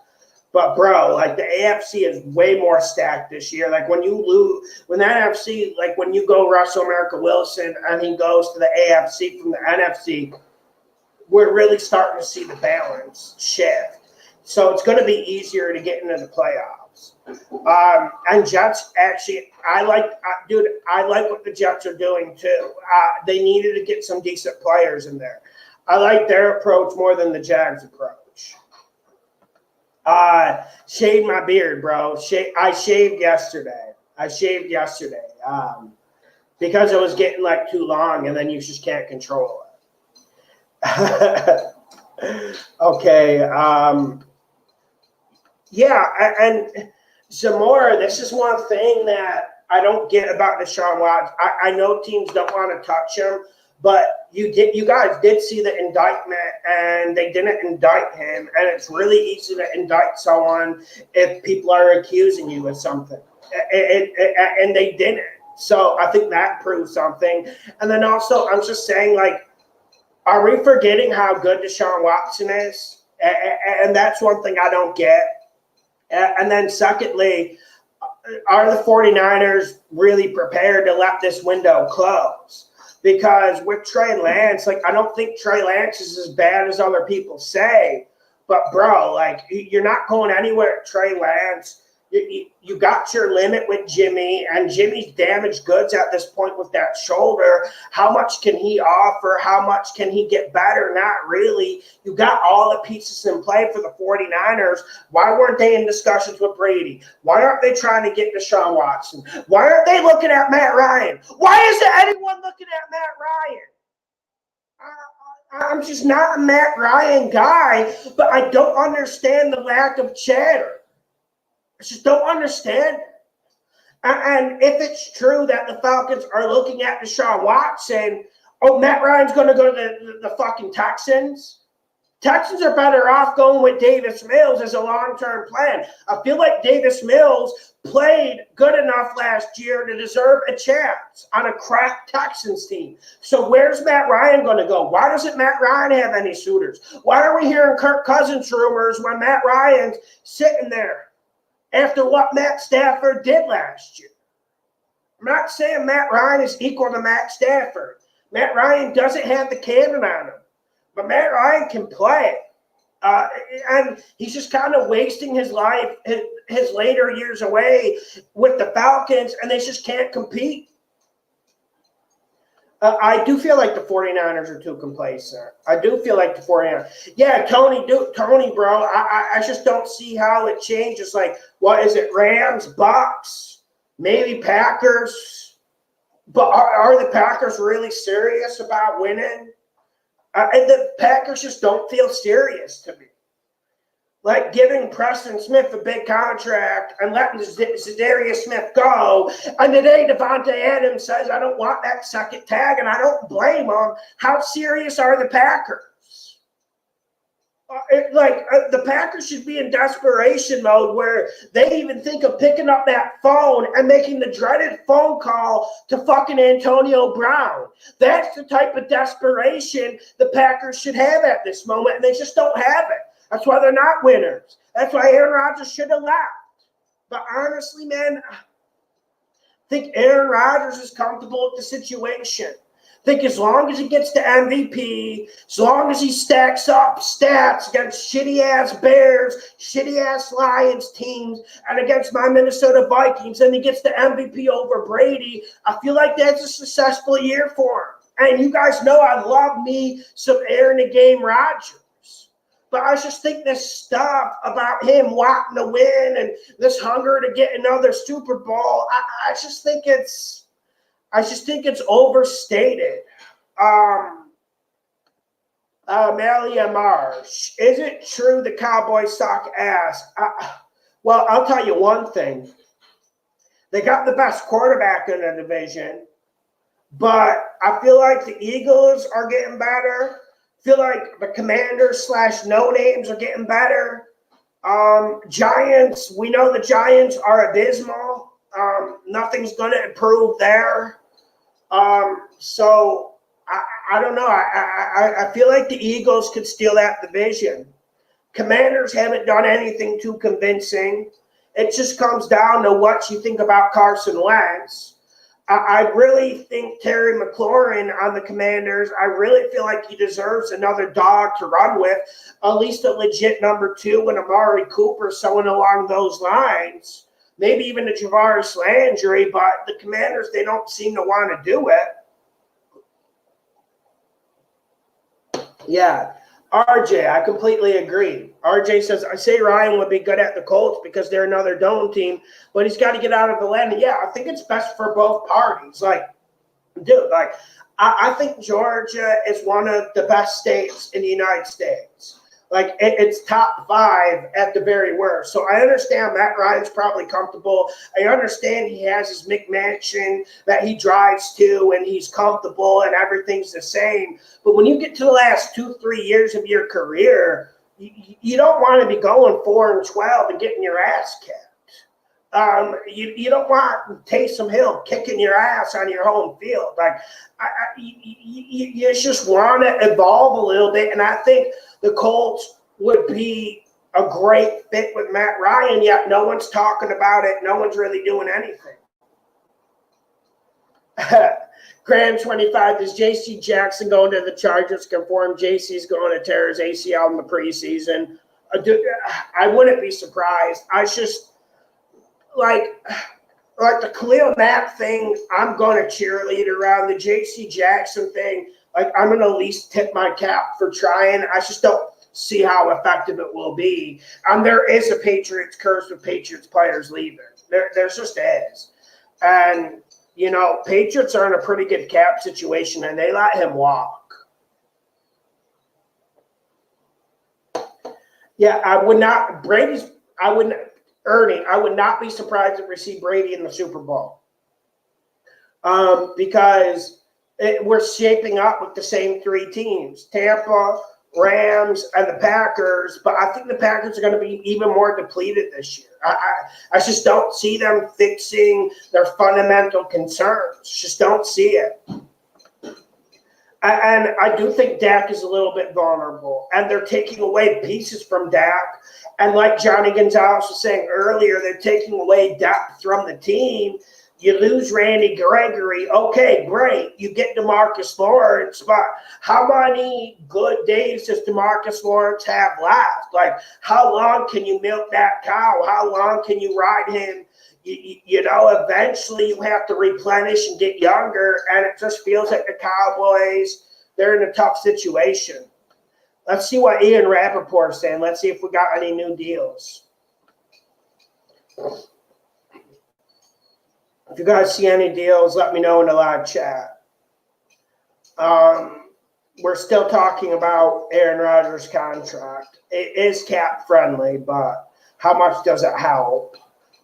Speaker 1: But, bro, like, the AFC is way more stacked this year. Like, when you go Russell America Wilson and he goes to the AFC from the NFC, we're really starting to see the balance shift. So it's going to be easier to get into the playoffs. And Jets, actually, I like what the Jets are doing too. They needed to get some decent players in there. I like their approach more than the Jags' approach. Shaved my beard, bro. I shaved yesterday. Because it was getting like too long, and then you just can't control it. Okay. Yeah, and Zamora, this is one thing that I don't get about Deshaun Watson. I know teams don't want to touch him, but you guys did see the indictment, and they didn't indict him. And it's really easy to indict someone if people are accusing you of something, and they didn't. So I think that proves something. And then also, I'm just saying, like, Are we forgetting how good Deshaun Watson is? And that's one thing I don't get. And then secondly, are the 49ers really prepared to let this window close? Because with Trey Lance, like, I don't think Trey Lance is as bad as other people say. But, bro, like, you're not going anywhere at Trey Lance. You got your limit with Jimmy, and Jimmy's damaged goods at this point with that shoulder. How much can he offer? How much can he get better? Not really. You got all the pieces in play for the 49ers. Why weren't they in discussions with Brady? Why aren't they trying to get Deshaun Watson? Why aren't they looking at Matt Ryan? Why isn't anyone looking at Matt Ryan? I'm just not a Matt Ryan guy, but I don't understand the lack of chatter. I just don't understand. And if it's true that the Falcons are looking at Deshaun Watson, oh, Matt Ryan's going to go to the fucking Texans. Texans are better off going with Davis Mills as a long-term plan. I feel like Davis Mills played good enough last year to deserve a chance on a crap Texans team. So where's Matt Ryan going to go? Why doesn't Matt Ryan have any suitors? Why are we hearing Kirk Cousins rumors when Matt Ryan's sitting there after what Matt Stafford did last year? I'm not saying Matt Ryan is equal to Matt Stafford. Matt Ryan doesn't have the cannon on him. But Matt Ryan can play. And he's just kind of wasting his life, his later years away with the Falcons, and they just can't compete. I do feel like the 49ers are too complacent. I do feel like the 49ers. Yeah, Tony, bro. I just don't see how it changes. Like, what is it? Rams, Bucks, maybe Packers. But are the Packers really serious about winning? And the Packers just don't feel serious to me. Like giving Preston Smith a big contract and letting Zadarius Smith go. And today Devontae Adams says, I don't want that second tag, and I don't blame him. How serious are the Packers? The Packers should be in desperation mode where they even think of picking up that phone and making the dreaded phone call to fucking Antonio Brown. That's the type of desperation the Packers should have at this moment, and they just don't have it. That's why they're not winners. That's why Aaron Rodgers should have left. But honestly, man, I think Aaron Rodgers is comfortable with the situation. I think as long as he gets to MVP, as long as he stacks up stats against shitty-ass Bears, shitty-ass Lions teams, and against my Minnesota Vikings, and he gets the MVP over Brady, I feel like that's a successful year for him. And you guys know I love me some air in the game Rodgers. But I just think this stuff about him wanting to win and this hunger to get another Super Bowl, I just think it's overstated. Malia Marsh, is it true the Cowboys suck ass? Well, I'll tell you one thing. They got the best quarterback in the division, but I feel like the Eagles are getting better. I feel like the Commanders / no-names are getting better. Giants, we know the Giants are abysmal. Nothing's going to improve there. So I don't know. I feel like the Eagles could steal that division. Commanders haven't done anything too convincing. It just comes down to what you think about Carson Wentz. I really think Terry McLaurin on the Commanders, I really feel like he deserves another dog to run with, at least a legit number 2 and Amari Cooper, someone along those lines. Maybe even a Javaris Landry, but the Commanders, they don't seem to want to do it. Yeah, RJ, I completely agree. RJ says, I say Ryan would be good at the Colts because they're another dome team, but he's got to get out of Atlanta. Yeah, I think it's best for both parties. I think Georgia is one of the best states in the United States. It's top 5 at the very worst. So I understand Matt Ryan's probably comfortable. I understand he has his McMansion that he drives to and he's comfortable and everything's the same. But when you get to the last 2-3 years of your career, you don't want to be going 4-12 and getting your ass kicked. You don't want Taysom Hill kicking your ass on your home field. Like, you just want to evolve a little bit. And I think the Colts would be a great fit with Matt Ryan, yet no one's talking about it. No one's really doing anything. Graham 25, is J.C. Jackson going to the Chargers? Confirm JC's going to tear his ACL in the preseason. I wouldn't be surprised. I just like the Khalil Mack thing, I'm going to cheerlead around. The J.C. Jackson thing, like, I'm going to at least tip my cap for trying. I just don't see how effective it will be. There is a Patriots curse with Patriots players leaving. There's just is. And, you know, Patriots are in a pretty good cap situation, and they let him walk. Yeah, I would not be surprised to receive Brady in the Super Bowl. Because we're shaping up with the same three teams, Tampa, Rams, and the Packers, but I think the Packers are going to be even more depleted this year. I just don't see them fixing their fundamental concerns. Just don't see it. And I do think Dak is a little bit vulnerable, and they're taking away pieces from Dak. And like Johnny Gonzalez was saying earlier, they're taking away depth from the team. You lose Randy Gregory. Okay, great. You get DeMarcus Lawrence, but how many good days does DeMarcus Lawrence have left? Like, how long can you milk that cow? How long can you ride him? You know, eventually you have to replenish and get younger, and it just feels like the Cowboys, they're in a tough situation. Let's see what Ian Rappaport is saying. Let's see if we got any new deals. If you guys see any deals, let me know in the live chat. We're still talking about Aaron Rodgers' contract. It is cap friendly, but how much does it help?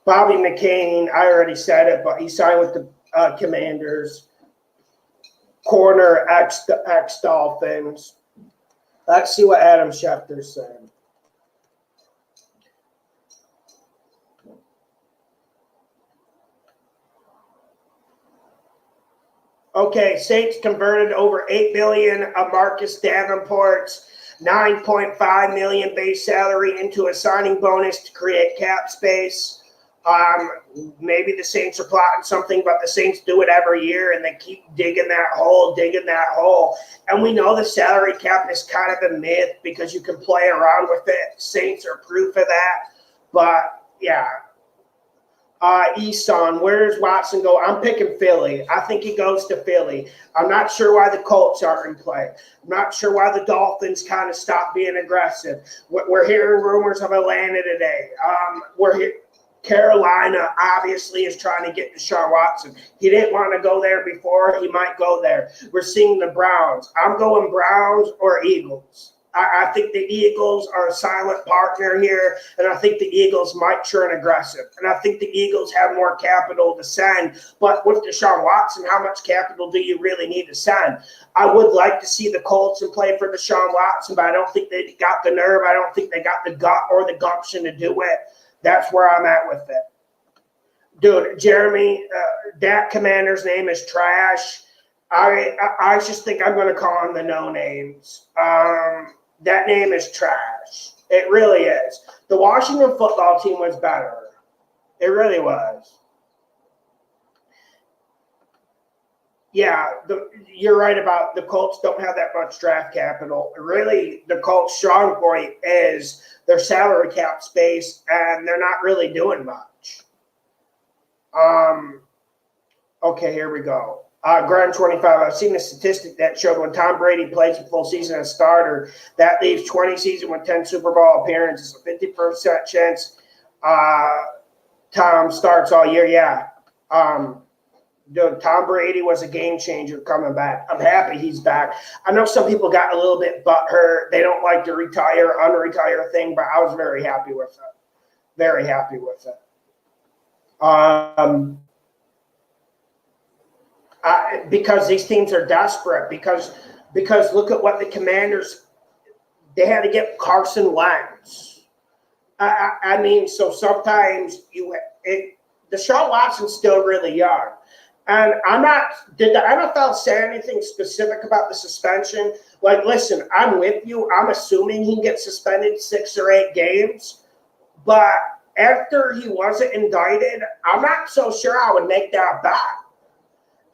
Speaker 1: Bobby McCain, I already said it, but he signed with the Commanders. Corner ex-Dolphins. Let's see what Adam Schefter's saying. Okay, Saints converted over $8 billion of Marcus Davenport's $9.5 million base salary into a signing bonus to create cap space. Maybe the Saints are plotting something, but the Saints do it every year, and they keep digging that hole. And we know the salary cap is kind of a myth because you can play around with it. Saints are proof of that. But, yeah. Easton, where does Watson go? I'm picking Philly. I think he goes to Philly. I'm not sure why the Colts aren't in play. I'm not sure why the Dolphins kind of stopped being aggressive. We're hearing rumors of Atlanta today. Carolina obviously is trying to get Deshaun Watson. He didn't want to go there before. He might go there. We're seeing the Browns. I'm going Browns or Eagles. I think the Eagles are a silent partner here, and I think the Eagles might turn aggressive. And I think the Eagles have more capital to send. But with Deshaun Watson, how much capital do you really need to send? I would like to see the Colts in play for Deshaun Watson, but I don't think they got the nerve. I don't think they got the gut or the gumption to do it. That's where I'm at with it. Dude, Jeremy, that commander's name is trash. I just think I'm going to call him the no names. That name is trash. It really is. The Washington football team was better. It really was. Yeah, you're right about the Colts don't have that much draft capital. Really, the Colts' strong point is their salary cap space, and they're not really doing much. Okay, here we go. Graham 25, I've seen a statistic that showed when Tom Brady plays a full season as starter, that leaves 20 seasons with 10 Super Bowl appearances, a 50% chance Tom starts all year. Yeah. Dude, Tom Brady was a game changer coming back. I'm happy he's back. I know some people got a little bit butthurt. They don't like the retire, unretire thing, but I was very happy with it. Very happy with it. Because these teams are desperate. Because look at what the Commanders, they had to get Carson Wentz. I mean, so sometimes Deshaun Watson's still really young. And did the NFL say anything specific about the suspension? Like, listen, I'm with you. I'm assuming he gets suspended 6 or 8 games. But after he wasn't indicted, I'm not so sure I would make that bet.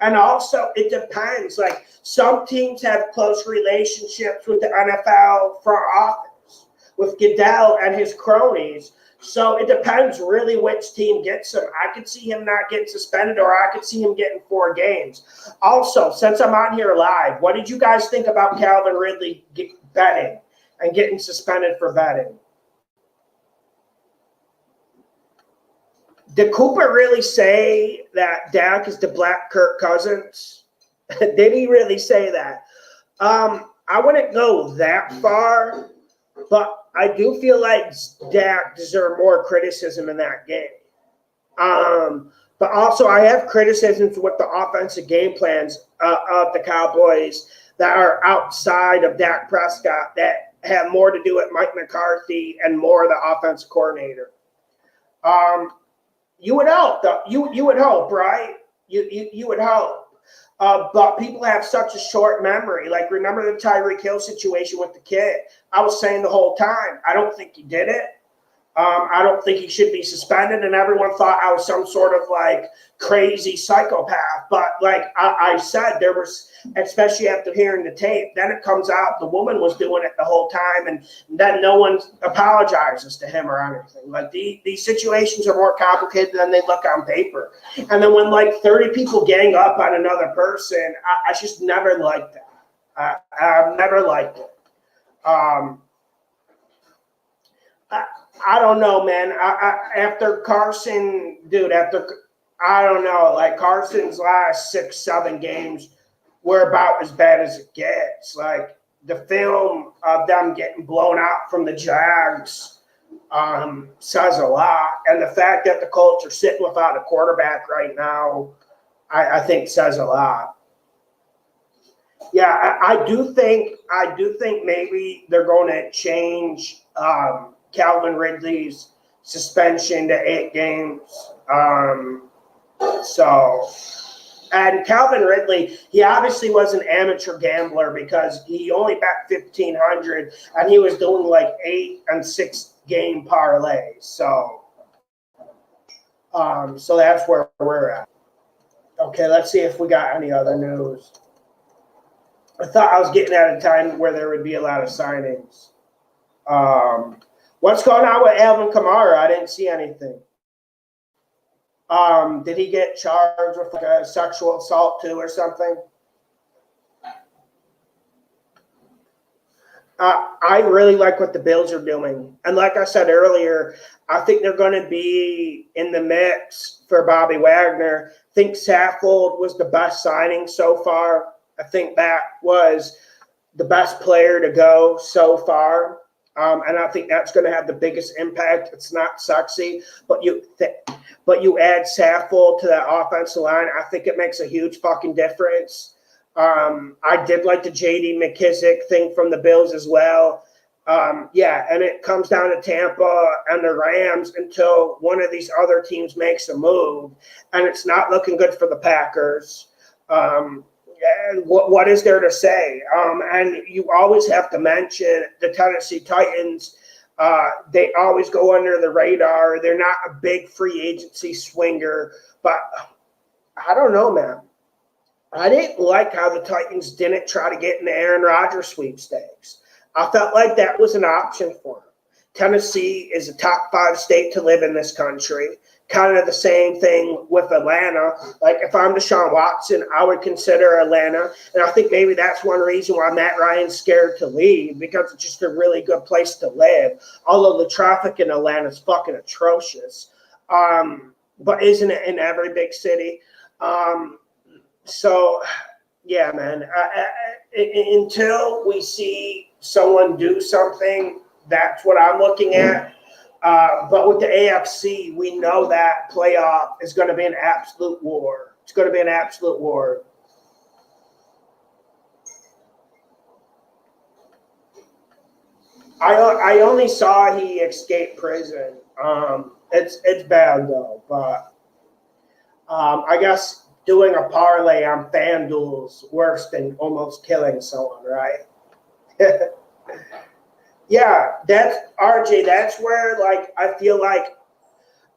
Speaker 1: And also, it depends. Like, some teams have close relationships with the NFL front office, with Goodell and his cronies. So it depends really which team gets him. I could see him not getting suspended, or I could see him getting 4 games. Also, since I'm on here live, what did you guys think about Calvin Ridley betting and getting suspended for betting? Did Cooper really say that Dak is the black Kirk Cousins? Did he really say that? I wouldn't go that far, but I do feel like Dak deserved more criticism in that game. But also, I have criticisms with the offensive game plans of the Cowboys that are outside of Dak Prescott that have more to do with Mike McCarthy and more of the offensive coordinator. You would hope, though. You would hope, right? You would hope. But people have such a short memory. Like, remember the Tyreek Hill situation with the kid? I was saying the whole time, I don't think he did it. I don't think he should be suspended, and everyone thought I was some sort of like crazy psychopath. But like I said, there was, especially after hearing the tape, then it comes out the woman was doing it the whole time, and then no one apologizes to him or anything. Like these situations are more complicated than they look on paper. And then when like 30 people gang up on another person, I just never liked that. I've never liked it. I don't know, man. After Carson, dude, I don't know, like Carson's last 6-7 games were about as bad as it gets. Like the film of them getting blown out from the Jags says a lot. And the fact that the Colts are sitting without a quarterback right now, I think says a lot. Yeah, I do think maybe they're going to change Calvin Ridley's suspension to 8 games. And Calvin Ridley, he obviously was an amateur gambler because he only bet 1,500 and he was doing like 8 and 6 game parlays. So that's where we're at. Okay, let's see if we got any other news. I thought I was getting at a time where there would be a lot of signings. What's going on with Alvin Kamara? I didn't see anything. Did he get charged with like a sexual assault too or something? I really like what the Bills are doing. And like I said earlier, I think they're going to be in the mix for Bobby Wagner. I think Saffold was the best signing so far. I think that was the best player to go so far. And I think that's going to have the biggest impact. It's not sexy, but you add Saffold to that offensive line. I think it makes a huge fucking difference. I did like the J.D. McKissick thing from the Bills as well. Yeah, and it comes down to Tampa and the Rams until one of these other teams makes a move, and it's not looking good for the Packers. What is there to say? And you always have to mention the Tennessee Titans. They always go under the radar. They're not a big free agency swinger, but I don't know, man. I didn't like how the Titans didn't try to get in the Aaron Rodgers sweepstakes. I felt like that was an option for them. Tennessee is a top 5 state to live in this country. Kind of the same thing with Atlanta. Like, if I'm Deshaun Watson, I would consider Atlanta. And I think maybe that's one reason why Matt Ryan's scared to leave, because it's just a really good place to live. Although the traffic in Atlanta is fucking atrocious. But isn't it in every big city? So, yeah, man. Until we see someone do something, that's what I'm looking at. But with the AFC, we know that playoff is going to be an absolute war. It's going to be an absolute war. I only saw he escaped prison. It's bad though, but I guess doing a parlay on FanDuel is worse than almost killing someone, right? Yeah, that's RJ. That's where, like, I feel like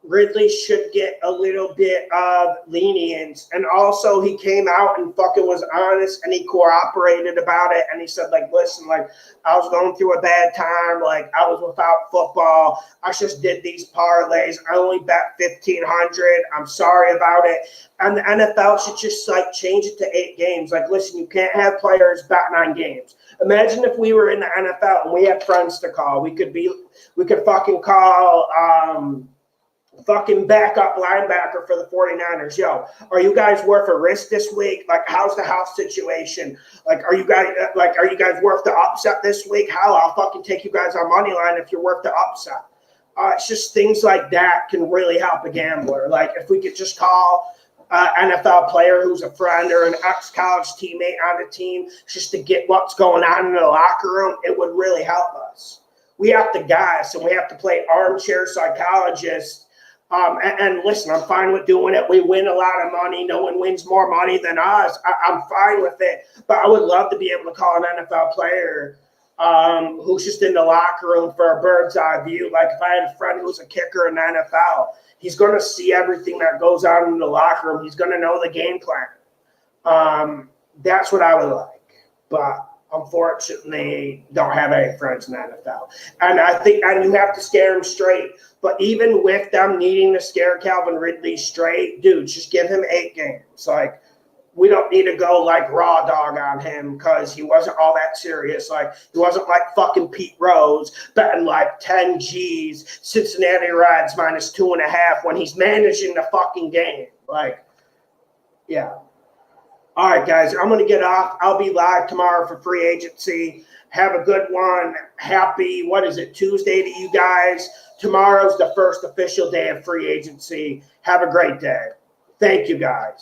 Speaker 1: Ridley should get a little bit of lenience. And also, he came out and fucking was honest, and he cooperated about it. And he said, like, listen, like, I was going through a bad time. Like, I was without football. I just did these parlays. I only bet 1,500. I'm sorry about it. And the NFL should just, like, change it to 8 games. Like, listen, you can't have players betting on games. Imagine if we were in the NFL and we had friends to call. We could fucking call fucking backup linebacker for the 49ers. Yo, are you guys worth a risk this week? Like, how's the house situation? Like, are you guys worth the upset this week? Hell, I'll fucking take you guys on money line if you're worth the upset. It's just things like that can really help a gambler. Like, if we could just call NFL player who's a friend or an ex-college teammate on the team just to get what's going on in the locker room, it would really help us. We have to guess, and we have to play armchair psychologists. And listen, I'm fine with doing it. We win a lot of money. No one wins more money than us. I'm fine with it. But I would love to be able to call an NFL player who's just in the locker room for a bird's eye view. Like, if I had a friend who's a kicker in the NFL, he's going to see everything that goes on in the locker room. He's going to know the game plan. That's what I would like. But unfortunately, don't have any friends in the NFL. And I think you have to scare them straight. But even with them needing to scare Calvin Ridley straight, dude, just give him 8 games. Like, we don't need to go like raw dog on him because he wasn't all that serious. Like, he wasn't like fucking Pete Rose betting like 10 G's, Cincinnati Reds minus 2.5 when he's managing the fucking game. Like, yeah. All right, guys, I'm going to get off. I'll be live tomorrow for free agency. Have a good one. Happy, Tuesday to you guys. Tomorrow's the first official day of free agency. Have a great day. Thank you, guys.